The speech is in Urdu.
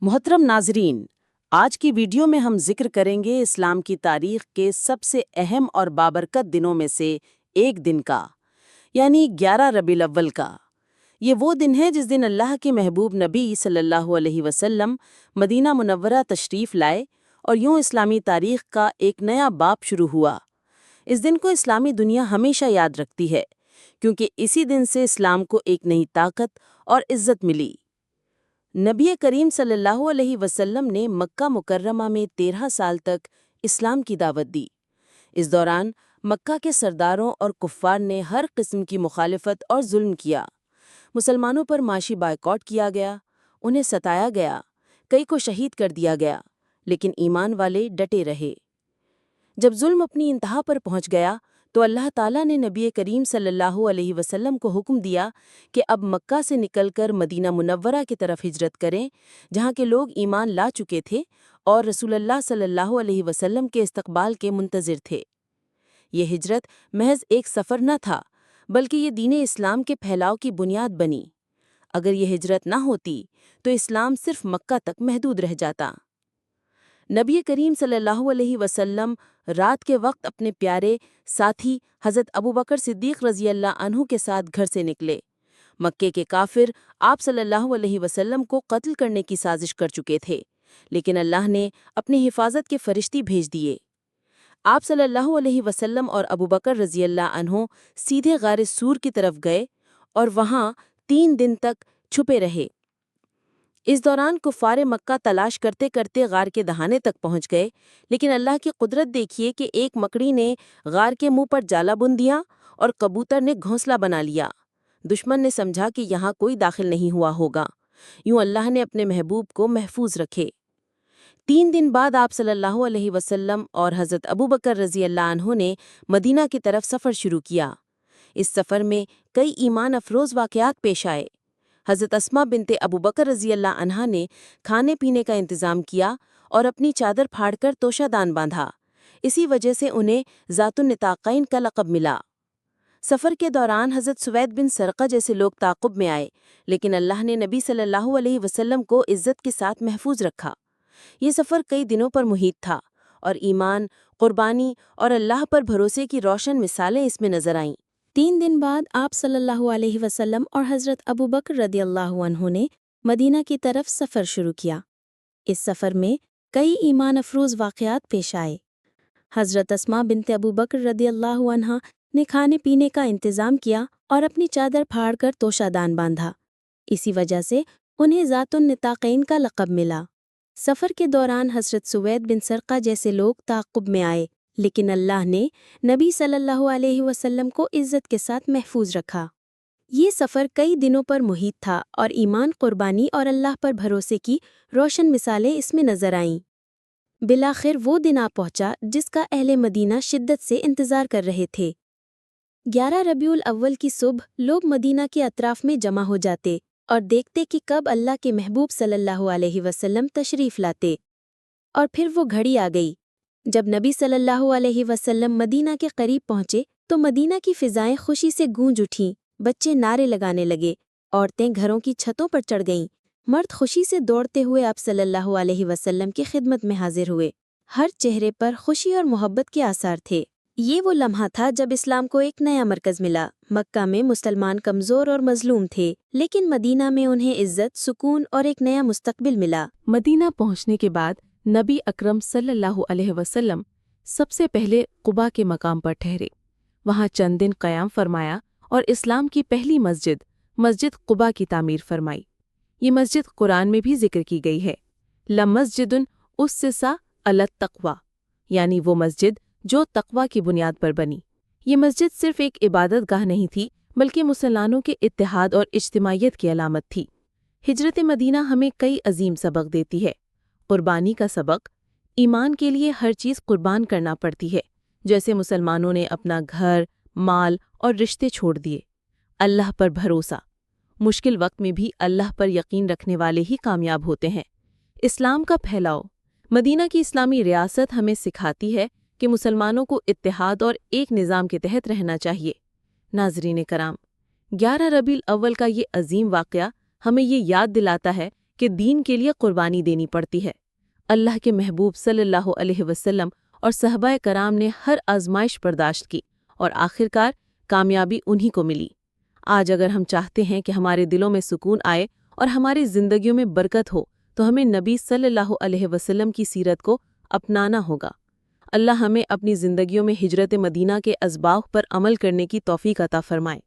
محترم ناظرین، آج کی ویڈیو میں ہم ذکر کریں گے اسلام کی تاریخ کے سب سے اہم اور بابرکت دنوں میں سے ایک دن کا، یعنی 11 ربیع الاول کا۔ یہ وہ دن ہے جس دن اللہ کے محبوب نبی صلی اللہ علیہ وسلم مدینہ منورہ تشریف لائے اور یوں اسلامی تاریخ کا ایک نیا باب شروع ہوا۔ اس دن کو اسلامی دنیا ہمیشہ یاد رکھتی ہے، کیونکہ اسی دن سے اسلام کو ایک نئی طاقت اور عزت ملی۔ نبی کریم صلی اللہ علیہ وسلم نے مکہ مکرمہ میں 13 سال تک اسلام کی دعوت دی۔ اس دوران مکہ کے سرداروں اور کفار نے ہر قسم کی مخالفت اور ظلم کیا۔ مسلمانوں پر معاشی بائیکاٹ کیا گیا، انہیں ستایا گیا، کئی کو شہید کر دیا گیا، لیکن ایمان والے ڈٹے رہے۔ جب ظلم اپنی انتہا پر پہنچ گیا تو اللہ تعالیٰ نے نبی کریم صلی اللہ علیہ وسلم کو حکم دیا کہ اب مکہ سے نکل کر مدینہ منورہ کی طرف ہجرت کریں، جہاں کے لوگ ایمان لا چکے تھے اور رسول اللہ صلی اللہ علیہ وسلم کے استقبال کے منتظر تھے۔ یہ ہجرت محض ایک سفر نہ تھا، بلکہ یہ دین اسلام کے پھیلاؤ کی بنیاد بنی۔ اگر یہ ہجرت نہ ہوتی تو اسلام صرف مکہ تک محدود رہ جاتا۔ نبی کریم صلی اللہ علیہ وسلم رات کے وقت اپنے پیارے ساتھی حضرت ابوبکر صدیق رضی اللہ عنہ کے ساتھ گھر سے نکلے۔ مکے کے کافر آپ صلی اللہ علیہ وسلم کو قتل کرنے کی سازش کر چکے تھے، لیکن اللہ نے اپنی حفاظت کے فرشتے بھیج دیے۔ آپ صلی اللہ علیہ وسلم اور ابوبکر رضی اللہ عنہ سیدھے غار سور کی طرف گئے اور وہاں 3 دن تک چھپے رہے۔ اس دوران کفار مکہ تلاش کرتے کرتے غار کے دہانے تک پہنچ گئے، لیکن اللہ کی قدرت دیکھیے کہ ایک مکڑی نے غار کے منہ پر جالا بن دیا اور کبوتر نے گھونسلہ بنا لیا۔ دشمن نے سمجھا کہ یہاں کوئی داخل نہیں ہوا ہوگا، یوں اللہ نے اپنے محبوب کو محفوظ رکھے۔ 3 دن بعد آپ صلی اللہ علیہ وسلم اور حضرت ابوبکر رضی اللہ عنہ نے مدینہ کی طرف سفر شروع کیا۔ اس سفر میں کئی ایمان افروز واقعات پیش آئے۔ حضرت اسماء بنت ابوبکر رضی اللہ عنہا نے کھانے پینے کا انتظام کیا اور اپنی چادر پھاڑ کر توشہ دان باندھا۔ اسی وجہ سے انہیں ذات النطاقین کا لقب ملا۔ سفر کے دوران حضرت سوید بن سرقہ جیسے لوگ تعاقب میں آئے، لیکن اللہ نے نبی صلی اللہ علیہ وسلم کو عزت کے ساتھ محفوظ رکھا۔ یہ سفر کئی دنوں پر محیط تھا اور ایمان، قربانی اور اللہ پر بھروسے کی روشن مثالیں اس میں نظر آئیں۔ 3 دن بعد آپ صلی اللہ علیہ وسلم اور حضرت ابوبکر رضی اللہ عنہ نے مدینہ کی طرف سفر شروع کیا۔ اس سفر میں کئی ایمان افروز واقعات پیش آئے۔ حضرت اسماء بنت ابوبکر رضی اللہ عنہا نے کھانے پینے کا انتظام کیا اور اپنی چادر پھاڑ کر توشہ دان باندھا۔ اسی وجہ سے انہیں ذات النطاقین کا لقب ملا۔ سفر کے دوران حضرت سوید بن سرقہ جیسے لوگ تعاقب میں آئے، لیکن اللہ نے نبی صلی اللہ علیہ وسلم کو عزت کے ساتھ محفوظ رکھا۔ یہ سفر کئی دنوں پر محیط تھا اور ایمان، قربانی اور اللہ پر بھروسے کی روشن مثالیں اس میں نظر آئیں۔ بالآخر وہ دن آ پہنچا جس کا اہل مدینہ شدت سے انتظار کر رہے تھے۔ 11 ربیع الاول کی صبح لوگ مدینہ کے اطراف میں جمع ہو جاتے اور دیکھتے کہ کب اللہ کے محبوب صلی اللہ علیہ وسلم تشریف لاتے۔ اور پھر وہ گھڑی آ گئی۔ جب نبی صلی اللہ علیہ وسلم مدینہ کے قریب پہنچے تو مدینہ کی فضائیں خوشی سے گونج اٹھیں، بچے نعرے لگانے لگے، عورتیں گھروں کی چھتوں پر چڑھ گئیں، مرد خوشی سے دوڑتے ہوئے آپ صلی اللہ علیہ وسلم کی خدمت میں حاضر ہوئے۔ ہر چہرے پر خوشی اور محبت کے آثار تھے۔ یہ وہ لمحہ تھا جب اسلام کو ایک نیا مرکز ملا۔ مکہ میں مسلمان کمزور اور مظلوم تھے، لیکن مدینہ میں انہیں عزت، سکون اور ایک نیا مستقبل ملا۔ مدینہ پہنچنے کے بعد نبی اکرم صلی اللہ علیہ وسلم سب سے پہلے قباء کے مقام پر ٹھہرے۔ وہاں چند دن قیام فرمایا اور اسلام کی پہلی مسجد قباء کی تعمیر فرمائی۔ یہ مسجد قرآن میں بھی ذکر کی گئی ہے، لَمَسْجِدٌ أُسِّسَ عَلَى التَّقْوَىٰ، یعنی وہ مسجد جو تقویٰ کی بنیاد پر بنی۔ یہ مسجد صرف ایک عبادت گاہ نہیں تھی، بلکہ مسلمانوں کے اتحاد اور اجتماعیت کی علامت تھی۔ ہجرت مدینہ ہمیں کئی عظیم سبق دیتی ہے۔ قربانی کا سبق، ایمان کے لیے ہر چیز قربان کرنا پڑتی ہے، جیسے مسلمانوں نے اپنا گھر، مال اور رشتے چھوڑ دیے۔ اللہ پر بھروسہ، مشکل وقت میں بھی اللہ پر یقین رکھنے والے ہی کامیاب ہوتے ہیں۔ اسلام کا پھیلاؤ، مدینہ کی اسلامی ریاست ہمیں سکھاتی ہے کہ مسلمانوں کو اتحاد اور ایک نظام کے تحت رہنا چاہیے۔ ناظرین کرام، 11 ربیع الاول کا یہ عظیم واقعہ ہمیں یہ یاد دلاتا ہے کہ دین کے لیے قربانی دینی پڑتی ہے۔ اللہ کے محبوب صلی اللہ علیہ وسلم اور صحابہ کرام نے ہر آزمائش برداشت کی اور آخرکار کامیابی انہی کو ملی۔ آج اگر ہم چاہتے ہیں کہ ہمارے دلوں میں سکون آئے اور ہماری زندگیوں میں برکت ہو تو ہمیں نبی صلی اللہ علیہ وسلم کی سیرت کو اپنانا ہوگا۔ اللہ ہمیں اپنی زندگیوں میں ہجرت مدینہ کے اسباق پر عمل کرنے کی توفیق عطا فرمائے۔